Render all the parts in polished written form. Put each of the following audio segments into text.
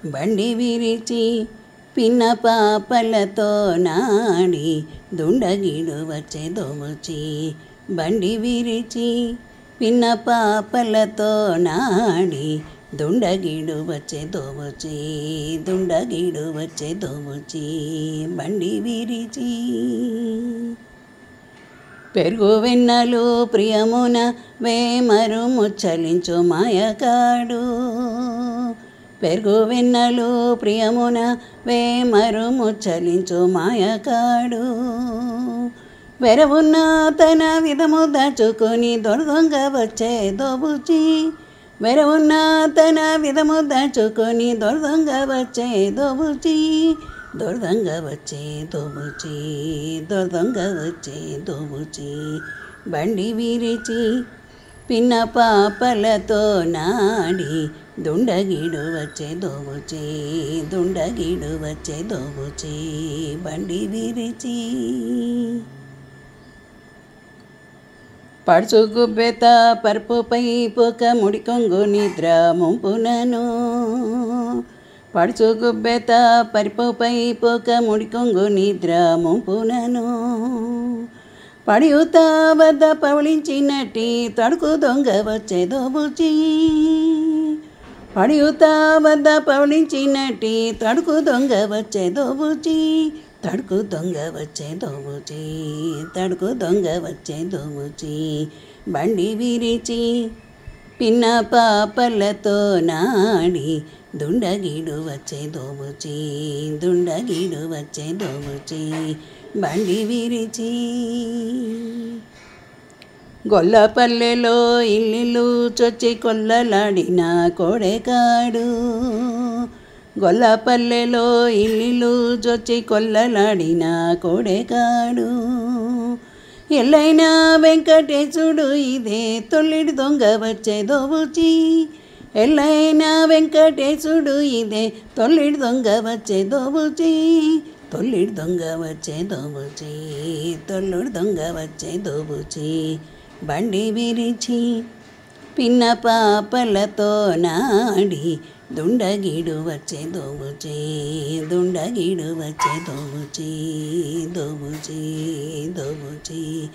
బండి విరిచి పిన్న పాపలతో నాడి దుండగిడు వచ్చే దోబుచి. బండి విరిచి పిన్న పాపలతో నాడి దుండగిడు వచ్చే దోబుచి. దుండగిడు వచ్చే దోబుచి. బండి విరిచి పెరుగు వెన్నలు ప్రియమున వేమరు ముచ్చలించు మాయకాడు. పెరుగు వెన్నలు ప్రియమున వేమరు ముచ్చలించు మాయకాడు. వెరవున్న తన విధము దాచుకొని దొంగ వచ్చే దోబుచి. వెరవున్న తన విధము దాచుకొని దొంగ వచ్చే దోబుచి. దొంగ వచ్చే దోబుచి. దొంగ వచ్చే దోబుచి. బండి విరిచి పిన్న పాపలతో నాడి దుండగిడు వచ్చే దోబుచి. దుండగిడు వచ్చే దోబుచి. బండి విరిచి పడుచు గుబ్బెత పరుపుపై పొక ముడికొంగు నిద్ర ముంపునను. పడుచు గుబ్బెత పరుపుపై పొక ముడికొంగు నిద్ర ముంపునను. పడియుత వద్ద పవళించినట్టి తడుకు దొంగ వచ్చే దోబుచి. పడియుత వద్ద పవళించినట్టి తడుకు దొంగ వచ్చే దోబుచి. తడుకు దొంగ వచ్చే దోబుచి. తడుకు దొంగ వచ్చే దోబుచి. బండి విరిచి పిన్న పాపలతో నాడి దుండగిడు వచ్చే దోబుచి. దుండగిడు వచ్చే దోబుచి. బండి విరిచి గొల్లపల్లెలో ఇల్లు చొచ్చి కొల్లలాడిన కోడెకాడు. గొల్లపల్లెలో ఇల్లు చొచ్చి కొల్లలాడిన కోడెకాడు. ఎల్లైన వెంకటేశుడు ఇదే తొల్లిడి దొంగ వచ్చే దోబుచి. ఎల్లైన వెంకటేశుడు ఇదే తొల్లిడి దొంగ వచ్చే దోబుచి. తొల్లిడి దొంగ వచ్చే దోబుచి. తొల్లుడి దొంగ వచ్చే దోబుచి. బండి విరిచి పిన్న పాపలతో నాడి దుండగిడు వచ్చే దోబుచి. దుండగిడు వచ్చే దోబుచి. దోబుచి. దోబుచి.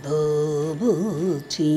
దోబుచి.